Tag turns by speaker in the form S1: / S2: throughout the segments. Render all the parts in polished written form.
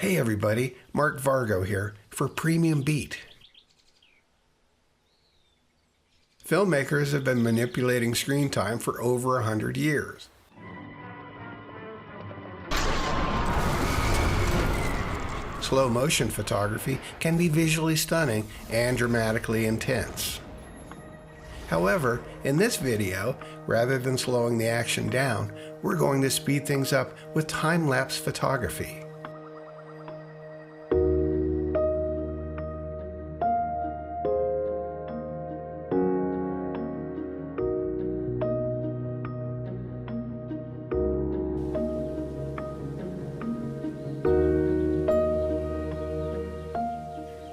S1: Hey everybody, Mark Vargo here for PremiumBeat. Filmmakers have been manipulating screen time for over 100 years. Slow motion photography can be visually stunning and dramatically intense. However, in this video, rather than slowing the action down, we're going to speed things up with time-lapse photography.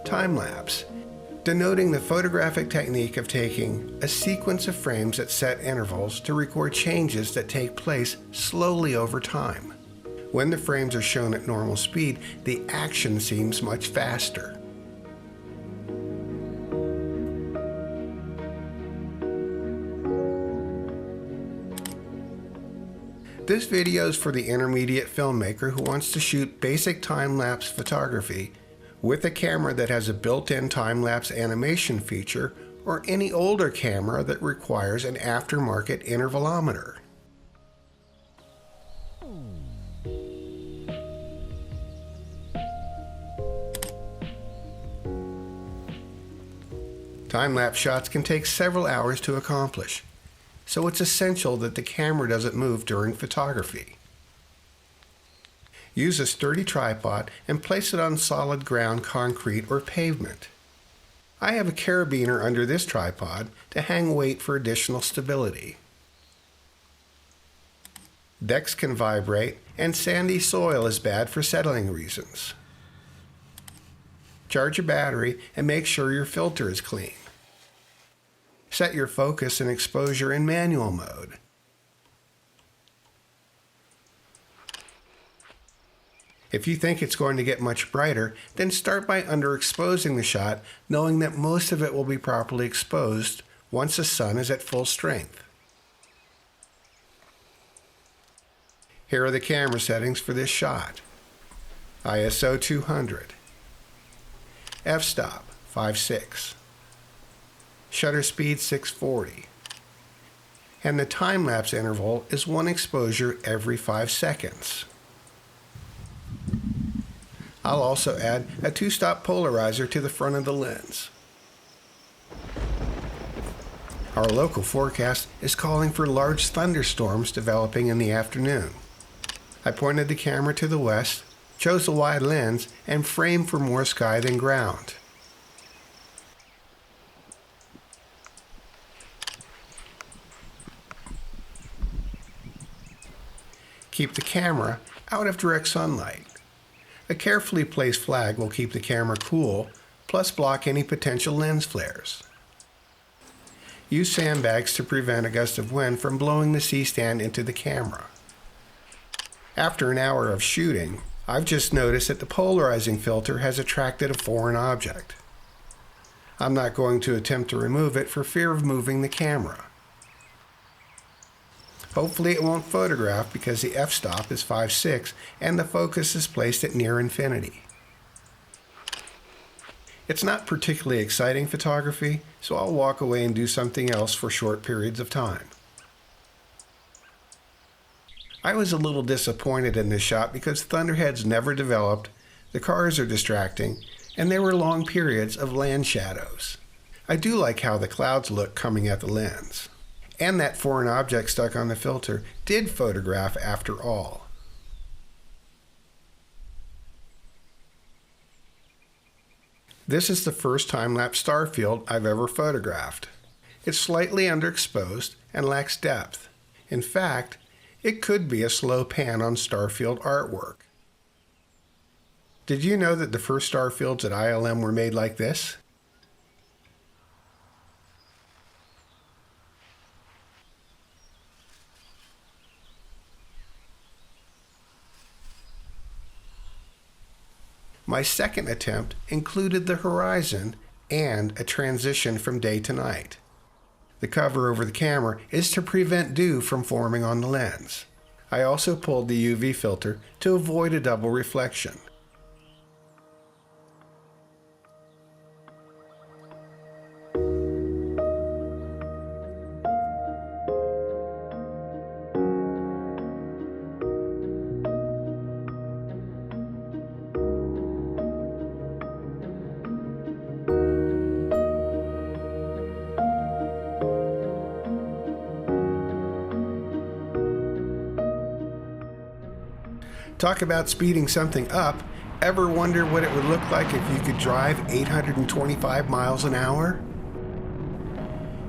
S1: Time-lapse, denoting the photographic technique of taking a sequence of frames at set intervals to record changes that take place slowly over time. When the frames are shown at normal speed, the action seems much faster. This video is for the intermediate filmmaker who wants to shoot basic time-lapse photography with a camera that has a built-in time-lapse animation feature, or any older camera that requires an aftermarket intervalometer. Time-lapse shots can take several hours to accomplish, so it's essential that the camera doesn't move during photography. Use a sturdy tripod and place it on solid ground, concrete, or pavement. I have a carabiner under this tripod to hang weight for additional stability. Decks can vibrate, and sandy soil is bad for settling reasons. Charge your battery and make sure your filter is clean. Set your focus and exposure in manual mode. If you think it's going to get much brighter, then start by underexposing the shot, knowing that most of it will be properly exposed once the sun is at full strength. Here are the camera settings for this shot. ISO 200, f-stop 5.6, shutter speed 640, and the time-lapse interval is one exposure every 5 seconds. I'll also add a 2-stop polarizer to the front of the lens. Our local forecast is calling for large thunderstorms developing in the afternoon. I pointed the camera to the west, chose a wide lens, and framed for more sky than ground. Keep the camera out of direct sunlight. A carefully placed flag will keep the camera cool, plus block any potential lens flares. Use sandbags to prevent a gust of wind from blowing the C-stand into the camera. After an hour of shooting, I've just noticed that the polarizing filter has attracted a foreign object. I'm not going to attempt to remove it for fear of moving the camera. Hopefully it won't photograph because the f-stop is 5.6 and the focus is placed at near infinity. It's not particularly exciting photography, so I'll walk away and do something else for short periods of time. I was a little disappointed in this shot because thunderheads never developed, the cars are distracting, and there were long periods of land shadows. I do like how the clouds look coming at the lens. And that foreign object stuck on the filter did photograph after all. This is the first time-lapse star field I've ever photographed. It's slightly underexposed and lacks depth. In fact, it could be a slow pan on starfield artwork. Did you know that the first star fields at ILM were made like this? My second attempt included the horizon and a transition from day to night. The cover over the camera is to prevent dew from forming on the lens. I also pulled the UV filter to avoid a double reflection. Talk about speeding something up. Ever wonder what it would look like if you could drive 825 miles an hour?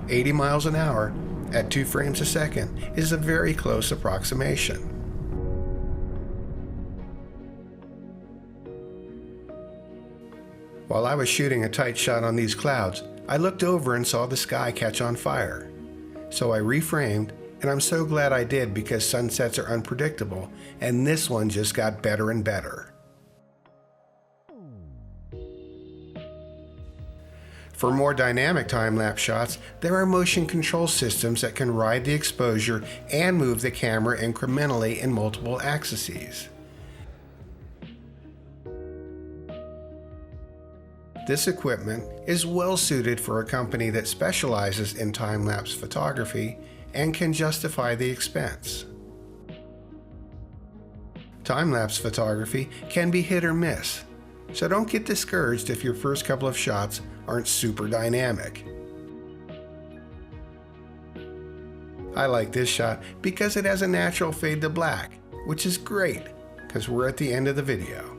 S1: 80 miles an hour at 2 frames a second is a very close approximation. While I was shooting a tight shot on these clouds, I looked over and saw the sky catch on fire. So I reframed, and I'm so glad I did because sunsets are unpredictable, and this one just got better and better. For more dynamic time-lapse shots, there are motion control systems that can ride the exposure and move the camera incrementally in multiple axes. This equipment is well suited for a company that specializes in time-lapse photography and can justify the expense. Time-lapse photography can be hit or miss, so don't get discouraged if your first couple of shots aren't super dynamic. I like this shot because it has a natural fade to black, which is great because we're at the end of the video.